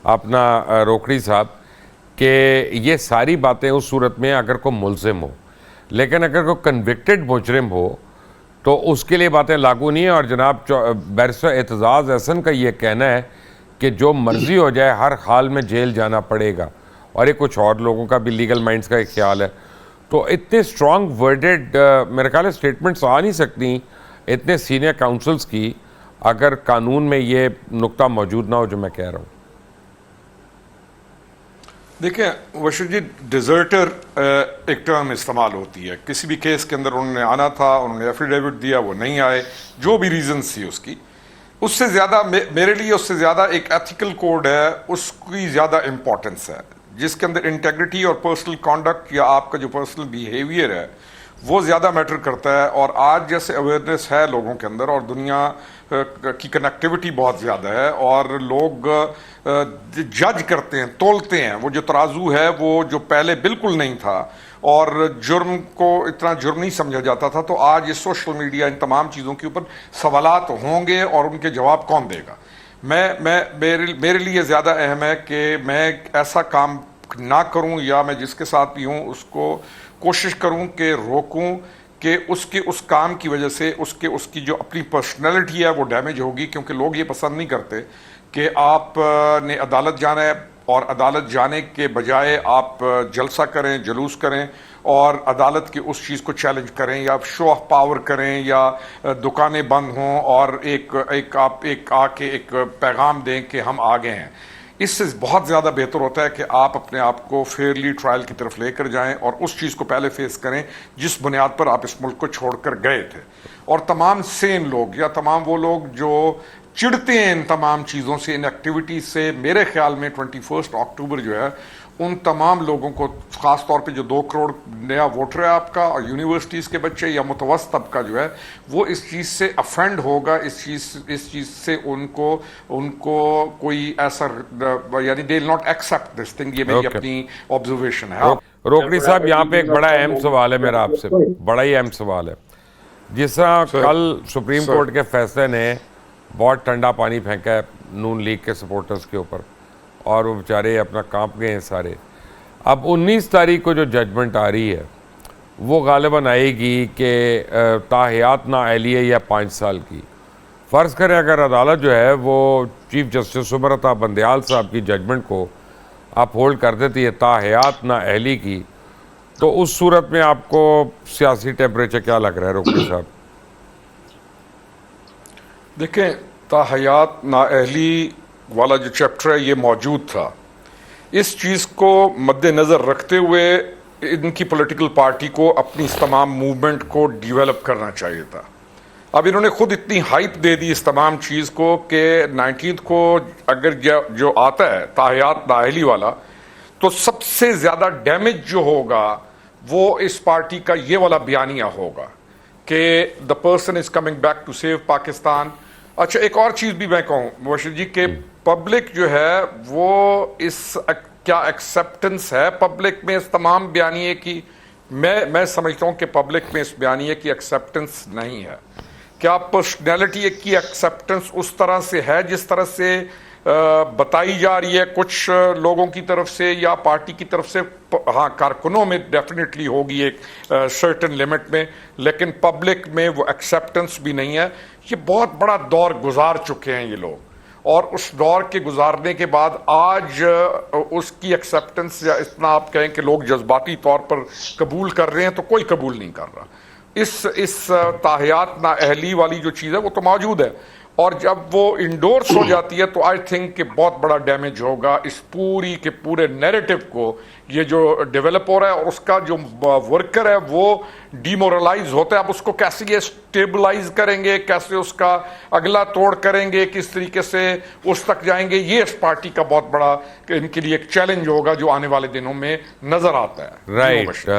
اپنا روکڑی صاحب کہ یہ ساری باتیں اس صورت میں اگر کوئی ملزم ہو، لیکن اگر کوئی کنوکٹڈ مجرم ہو تو اس کے لیے باتیں لاگو نہیں ہیں. اور جناب بیرسٹر اعتزاز احسن کا یہ کہنا ہے کہ جو مرضی ہو جائے ہر حال میں جیل جانا پڑے گا، اور یہ کچھ اور لوگوں کا بھی لیگل مائنڈز کا ایک خیال ہے. تو اتنے اسٹرانگ ورڈڈ میرے خیال ہے اسٹیٹمنٹس آ نہیں سکتی اتنے سینئر کاؤنسلز کی اگر قانون میں یہ نقطہ موجود نہ ہو جو میں کہہ رہا ہوں. دیکھیں وشر جی، ڈیزرٹر ایک ٹرم استعمال ہوتی ہے. کسی بھی کیس کے اندر انہوں نے آنا تھا، انہوں نے ایفیڈیوٹ دیا، وہ نہیں آئے، جو بھی ریزنس تھی اس کی، اس سے زیادہ میرے لیے اس سے زیادہ ایک ایتھیکل کوڈ ہے، اس کی زیادہ امپورٹنس ہے، جس کے اندر انٹیگریٹی اور پرسنل کانڈکٹ یا آپ کا جو پرسنل بیہیویئر ہے وہ زیادہ میٹر کرتا ہے. اور آج جیسے اویئرنیس ہے لوگوں کے اندر اور دنیا کی کنیکٹیوٹی بہت زیادہ ہے، اور لوگ جج کرتے ہیں، تولتے ہیں. وہ جو ترازو ہے وہ جو پہلے بالکل نہیں تھا اور جرم کو اتنا جرم نہیں سمجھا جاتا تھا، تو آج یہ سوشل میڈیا ان تمام چیزوں کے اوپر سوالات ہوں گے اور ان کے جواب کون دے گا. میرے لیے زیادہ اہم ہے کہ میں ایسا کام نہ کروں، یا میں جس کے ساتھ بھی ہوں اس کو کوشش کروں کہ روکوں کہ اس کام کی وجہ سے اس کی جو اپنی پرسنالٹی ہے وہ ڈیمیج ہوگی. کیونکہ لوگ یہ پسند نہیں کرتے کہ آپ نے عدالت جانا ہے اور عدالت جانے کے بجائے آپ جلسہ کریں، جلوس کریں اور عدالت کی اس چیز کو چیلنج کریں، یا شو آف پاور کریں، یا دکانیں بند ہوں اور آپ آ کے ایک پیغام دیں کہ ہم آگے ہیں. اس سے بہت زیادہ بہتر ہوتا ہے کہ آپ اپنے آپ کو فیئرلی ٹرائل کی طرف لے کر جائیں اور اس چیز کو پہلے فیس کریں جس بنیاد پر آپ اس ملک کو چھوڑ کر گئے تھے. اور تمام سین لوگ یا تمام وہ لوگ جو چڑھتے ہیں ان تمام چیزوں سے، ان ایکٹیویٹیز سے، میرے خیال میں 21 اکتوبر جو ہے ان تمام لوگوں کو، خاص طور پہ جو 2 کروڑ نیا ووٹر ہے آپ کا، اور یونیورسٹیز کے بچے یا متوسط طبقہ جو ہے، وہ اس چیز سے افینڈ ہوگا. اس چیز سے ان کو کوئی ایسا، یعنی they will not accept this thing. یہ میری اپنی آبزرویشن ہے. روکڑی صاحب یہاں پہ ایک بڑا اہم سوال ہے میرا آپ سے، بڑا ہی اہم سوال ہے. جس طرح کل سپریم کورٹ کے فیصلے نے بہت ٹھنڈا پانی پھینکا ہے نون لیگ کے سپورٹرز کے اوپر، اور وہ بیچارے اپنا کانپ گئے ہیں سارے. اب 19 تاریخ کو جو ججمنٹ آ رہی ہے وہ غالباً آئے گی کہ تاحیات نااہلی ہے یا 5 سال کی. فرض کریں اگر عدالت جو ہے وہ چیف جسٹس سبرتا بندیال صاحب کی ججمنٹ کو آپ ہولڈ کر دیتی ہے تاحیات نااہلی کی، تو اس صورت میں آپ کو سیاسی ٹیمپریچر کیا لگ رہا ہے روکڑی صاحب؟ دیکھیں، تاحیات نااہلی والا جو چیپٹر ہے یہ موجود تھا. اس چیز کو مد نظر رکھتے ہوئے ان کی پولیٹیکل پارٹی کو اپنی اس تمام موومنٹ کو ڈیولپ کرنا چاہیے تھا. اب انہوں نے خود اتنی ہائپ دے دی اس تمام چیز کو کہ 19 کو اگر جو آتا ہے تاحیات نااہلی والا، تو سب سے زیادہ ڈیمیج جو ہوگا وہ اس پارٹی کا یہ والا بیانیہ ہوگا کہ the person is coming back to save Pakistan. اچھا، ایک اور چیز بھی میں کہوں مبشر جی کہ پبلک جو ہے وہ اس کیا ایکسیپٹنس ہے پبلک میں اس تمام بیانیے کی؟ میں سمجھتا ہوں کہ پبلک میں اس بیانیے کی ایکسیپٹنس نہیں ہے. کیا پرسنالٹی کی ایکسیپٹنس اس طرح سے ہے جس طرح سے بتائی جا رہی ہے کچھ لوگوں کی طرف سے یا پارٹی کی طرف سے؟ ہاں، کارکنوں میں ڈیفینیٹلی ہوگی ایک سرٹن لمٹ میں، لیکن پبلک میں وہ ایکسیپٹنس بھی نہیں ہے. یہ بہت بڑا دور گزار چکے ہیں یہ لوگ، اور اس دور کے گزارنے کے بعد آج اس کی ایکسیپٹنس یا اتنا آپ کہیں کہ لوگ جذباتی طور پر قبول کر رہے ہیں تو کوئی قبول نہیں کر رہا. اس تاحیات نااہلی والی جو چیز ہے وہ تو موجود ہے، اور جب وہ انڈورس ہو جاتی ہے تو آئی تھنک کہ بہت بڑا ڈیمیج ہوگا اس پوری کے پورے نیریٹو کو. یہ جو ڈیولپ ہو رہا ہے اور اس کا جو ورکر ہے وہ ڈیمورلائز ہوتا ہے. اب اس کو کیسے یہ اسٹیبلائز کریں گے، کیسے اس کا اگلا توڑ کریں گے، کس طریقے سے اس تک جائیں گے، یہ اس پارٹی کا بہت بڑا ان کے لیے ایک چیلنج ہوگا جو آنے والے دنوں میں نظر آتا ہے. رائٹ.